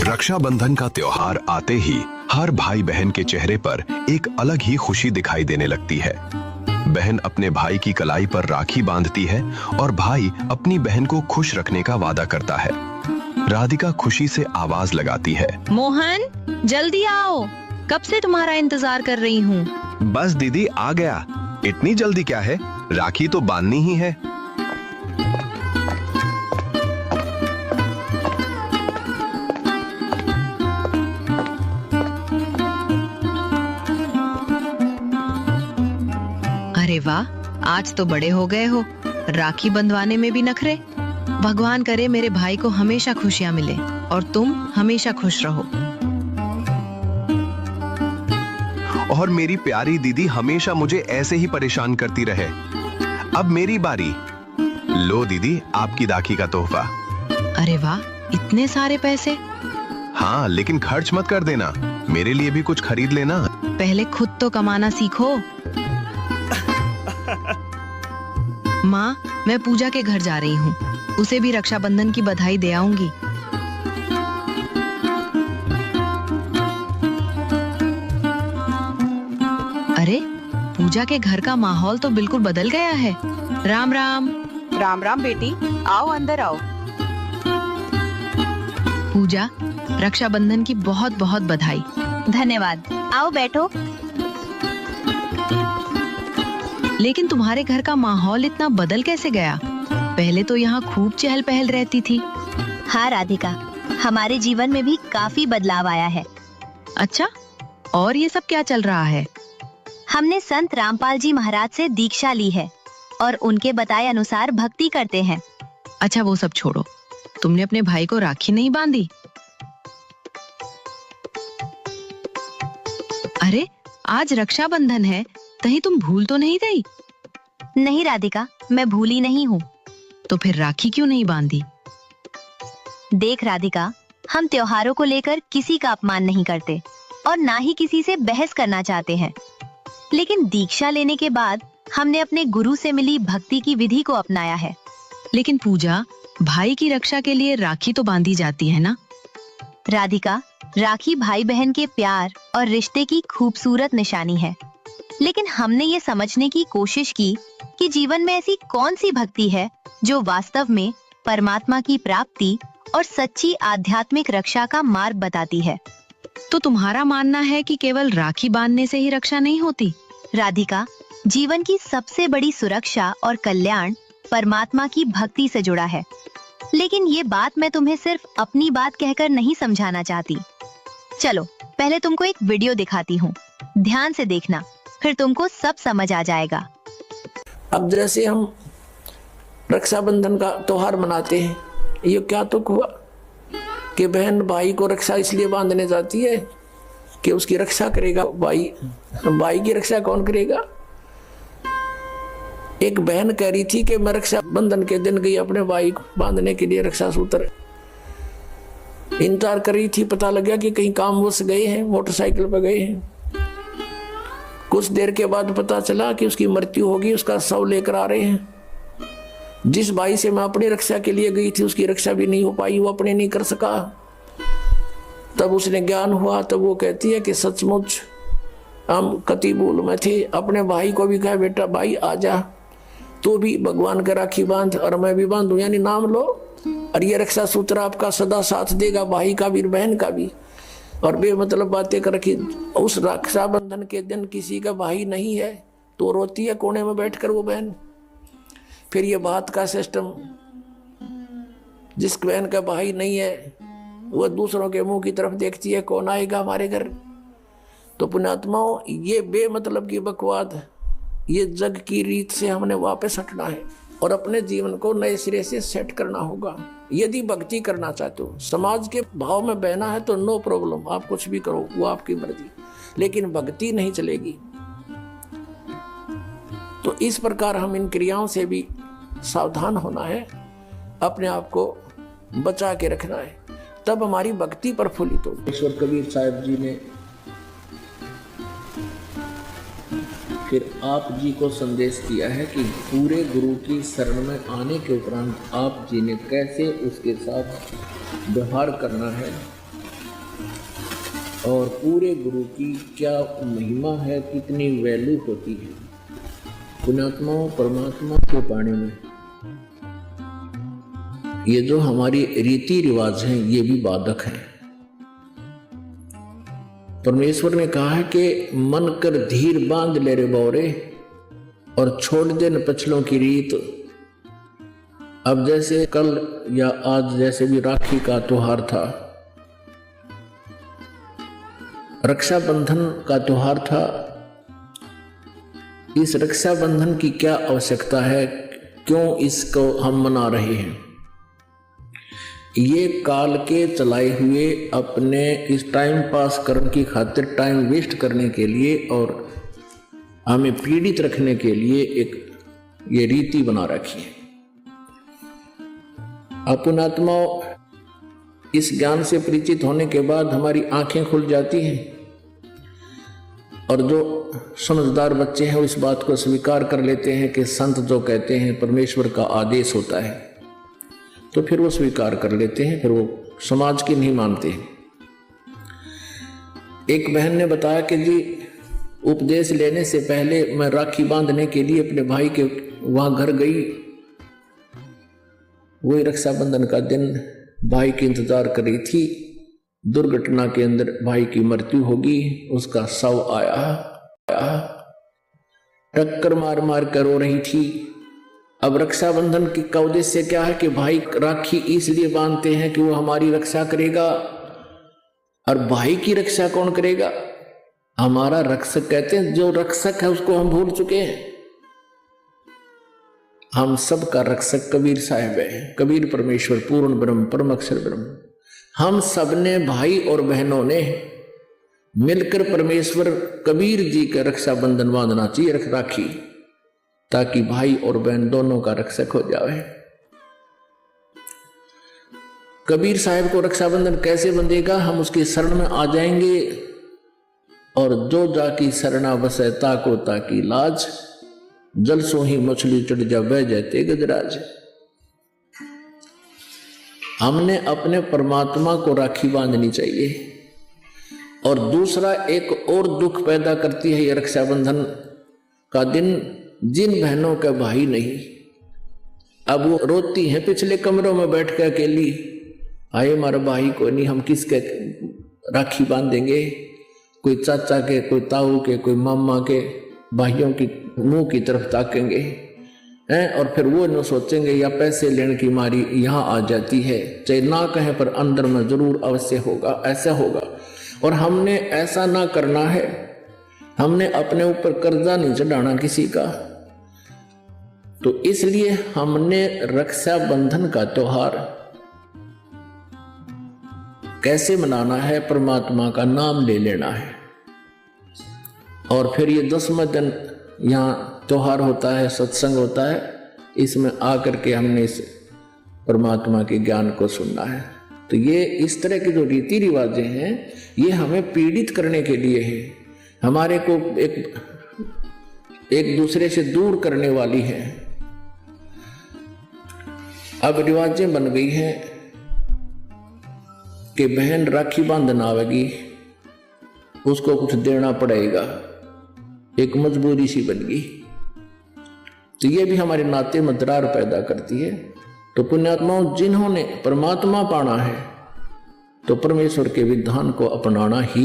रक्षाबंधन का त्योहार आते ही हर भाई बहन के चेहरे पर एक अलग ही खुशी दिखाई देने लगती है। बहन अपने भाई की कलाई पर राखी बांधती है और भाई अपनी बहन को खुश रखने का वादा करता है। राधिका खुशी से आवाज लगाती है, मोहन जल्दी आओ, कब से तुम्हारा इंतजार कर रही हूँ। बस दीदी आ गया। इतनी जल्दी क्या है, राखी तो बांधनी ही है। अरे वाह, आज तो बड़े हो गए हो, राखी बंधवाने में भी नखरे। भगवान करे मेरे भाई को हमेशा खुशियां मिले और तुम हमेशा खुश रहो। और मेरी प्यारी दीदी हमेशा मुझे ऐसे ही परेशान करती रहे। अब मेरी बारी। लो दीदी, आपकी राखी का तोहफा। अरे वाह, इतने सारे पैसे। हाँ, लेकिन खर्च मत कर देना, मेरे लिए भी कुछ खरीद लेना। पहले खुद तो कमाना सीखो। माँ, मैं पूजा के घर जा रही हूँ, उसे भी रक्षाबंधन की बधाई दे आऊंगी। अरे, पूजा के घर का माहौल तो बिल्कुल बदल गया है। राम राम। राम राम बेटी, आओ अंदर आओ। पूजा, रक्षाबंधन की बहुत बहुत बधाई। धन्यवाद। आओ बैठो। लेकिन तुम्हारे घर का माहौल इतना बदल कैसे गया? पहले तो यहाँ खूब चहल पहल रहती थी। हाँ राधिका, हमारे जीवन में भी काफी बदलाव आया है। अच्छा, और ये सब क्या चल रहा है? हमने संत रामपाल जी महाराज से दीक्षा ली है और उनके बताए अनुसार भक्ति करते हैं। अच्छा, वो सब छोड़ो, तुमने अपने भाई को राखी नहीं बांधी? अरे, आज रक्षाबंधन है, कहीं तुम भूल तो नहीं गई? नहीं राधिका, मैं भूली नहीं हूँ। तो फिर राखी क्यों नहीं बांधी? देख राधिका, हम त्योहारों को लेकर किसी का अपमान नहीं करते और ना ही किसी से बहस करना चाहते हैं। लेकिन दीक्षा लेने के बाद हमने अपने गुरु से मिली भक्ति की विधि को अपनाया है। लेकिन पूजा, भाई की रक्षा के लिए राखी तो बांधी जाती है ना? राधिका, राखी भाई बहन के प्यार और रिश्ते की खूबसूरत निशानी है। लेकिन हमने ये समझने की कोशिश की कि जीवन में ऐसी कौन सी भक्ति है जो वास्तव में परमात्मा की प्राप्ति और सच्ची आध्यात्मिक रक्षा का मार्ग बताती है। तो तुम्हारा मानना है कि केवल राखी बांधने से ही रक्षा नहीं होती? राधिका, जीवन की सबसे बड़ी सुरक्षा और कल्याण परमात्मा की भक्ति से जुड़ा है। लेकिन ये बात मैं तुम्हें सिर्फ अपनी बात कहकर नहीं समझाना चाहती। चलो, पहले तुमको एक वीडियो दिखाती हूँ, ध्यान से देखना, फिर तुमको सब समझ आ जाएगा। अब जैसे हम रक्षाबंधन का त्योहार मनाते हैं, ये क्या तुक हुआ कि बहन भाई को रक्षा इसलिए बांधने जाती है कि उसकी रक्षा करेगा भाई। भाई की रक्षा कौन करेगा? एक बहन कह रही थी कि मैं रक्षाबंधन के दिन गई अपने भाई को बांधने के लिए, रक्षा सूत्र इंतजार कर रही थी। पता लगा कि कहीं कामवश गए हैं, मोटरसाइकिल पर गए हैं। कुछ देर के बाद पता चला कि उसकी मृत्यु होगी, उसका शव लेकर आ रहे हैं। जिस भाई से मैं अपनी रक्षा के लिए गई थी, उसकी रक्षा भी नहीं हो पाई, वो अपने नहीं कर सका। तब उसने ज्ञान हुआ, तब वो कहती है कि सचमुच हम कति भूल में थे। अपने भाई को भी कहा, बेटा भाई आजा, तू भी भगवान का राखी बांध और मैं भी बांधू, यानी नाम लो, और ये रक्षा सूत्र आपका सदा साथ देगा, भाई का भी बहन का भी। और बेमतलब बातें कर रखी। उस रक्षाबंधन के दिन किसी का भाई नहीं है तो रोती है कोने में बैठकर वो बहन। फिर ये बात का सिस्टम, जिस बहन का भाई नहीं है वो दूसरों के मुंह की तरफ देखती है, कौन आएगा हमारे घर। तो पुण्यात्माओं, ये बेमतलब की बकवाद, ये जग की रीत से हमने वापस हटना है और अपने जीवन को नए सिरे से सेट करना होगा। यदि भक्ति करना चाहते हो, समाज के भाव में बहना है तो नो प्रॉब्लम, आप कुछ भी करो, वो आपकी मर्जी। लेकिन भक्ति नहीं चलेगी। तो इस प्रकार हम इन क्रियाओं से भी सावधान होना है, अपने आप को बचा के रखना है, तब हमारी भक्ति प्रफुल्लित होगी। ईश्वर कबीर साहब जी ने फिर आप जी को संदेश दिया है कि पूरे गुरु की शरण में आने के उपरांत आप जी ने कैसे उसके साथ व्यवहार करना है, और पूरे गुरु की क्या महिमा है, कितनी वैल्यू होती है पुण्यात्माओं परमात्मा को पाने में। ये जो हमारी रीति रिवाज हैं ये भी बाधक हैं। परमेश्वर ने कहा है कि मन कर धीर बांध ले रे बौरे और छोड़ दे न पछलों की रीत। अब जैसे कल या आज जैसे भी राखी का त्योहार था, रक्षाबंधन का त्योहार था, इस रक्षाबंधन की क्या आवश्यकता है, क्यों इसको हम मना रहे हैं? ये काल के चलाए हुए अपने इस टाइम पास करने की खातिर, टाइम वेस्ट करने के लिए और हमें पीड़ित रखने के लिए एक ये रीति बना रखी है। पुण्यात्मा इस ज्ञान से परिचित होने के बाद हमारी आंखें खुल जाती हैं और जो समझदार बच्चे हैं इस बात को स्वीकार कर लेते हैं कि संत जो कहते हैं परमेश्वर का आदेश होता है, तो फिर वो स्वीकार कर लेते हैं, फिर वो समाज की नहीं मानते हैं। एक बहन ने बताया कि जी उपदेश लेने से पहले मैं राखी बांधने के लिए अपने भाई के वहां घर गई। वही रक्षाबंधन का दिन भाई की इंतजार कर रही थी। दुर्घटना के अंदर भाई की मृत्यु होगी, उसका शव आया, टक्कर मार मार कर रो रही थी। अब रक्षाबंधन का उद्देश्य क्या है कि भाई राखी इसलिए बांधते हैं कि वो हमारी रक्षा करेगा। और भाई की रक्षा कौन करेगा? हमारा रक्षक। कहते हैं जो रक्षक है उसको हम भूल चुके हैं। हम सब का रक्षक कबीर साहब है। कबीर परमेश्वर पूर्ण ब्रह्म परम अक्षर ब्रह्म। हम सब ने भाई और बहनों ने मिलकर परमेश्वर कबीर जी का रक्षाबंधन बांधना चाहिए, राखी, ताकि भाई और बहन दोनों का रक्षक हो जाए। कबीर साहब को रक्षाबंधन कैसे बंधेगा? हम उसके शरण में आ जाएंगे और जो जाकी शरणा बसे ताको ताकी लाज, जल सो ही मछली चढ़ जा बह जाते गजराज। हमने अपने परमात्मा को राखी बांधनी चाहिए। और दूसरा एक और दुख पैदा करती है ये रक्षाबंधन का दिन, जिन बहनों का भाई नहीं, अब वो रोती हैं पिछले कमरों में बैठ के अकेली, आए हमारा भाई को नहीं, हम किसके राखी बांधेंगे? कोई चाचा के, कोई ताऊ के, कोई मामा के भाइयों की मुंह की तरफ ताकेंगे हैं। और फिर वो न सोचेंगे या पैसे लेने की मारी यहाँ आ जाती है, चाहे ना कहें पर अंदर में जरूर अवश्य होगा, ऐसा होगा। और हमने ऐसा ना करना है। हमने अपने ऊपर कर्जा नहीं चढ़ाना किसी का। तो इसलिए हमने रक्षाबंधन का त्योहार कैसे मनाना है? परमात्मा का नाम ले लेना है। और फिर ये 10वां दिन यहाँ त्योहार होता है, सत्संग होता है, इसमें आकर के हमने इस परमात्मा के ज्ञान को सुनना है। तो ये इस तरह के जो रीति रिवाजें हैं ये हमें पीड़ित करने के लिए है, हमारे को एक दूसरे से दूर करने वाली है। अब रिवाजें बन गई हैं कि बहन राखी बांधना आवेगी, उसको कुछ देना पड़ेगा, एक मजबूरी सी बन गई। तो ये भी हमारे नाते में दरार पैदा करती है। तो पुण्यात्माओं, जिन्होंने परमात्मा पाना है तो परमेश्वर के विधान को अपनाना ही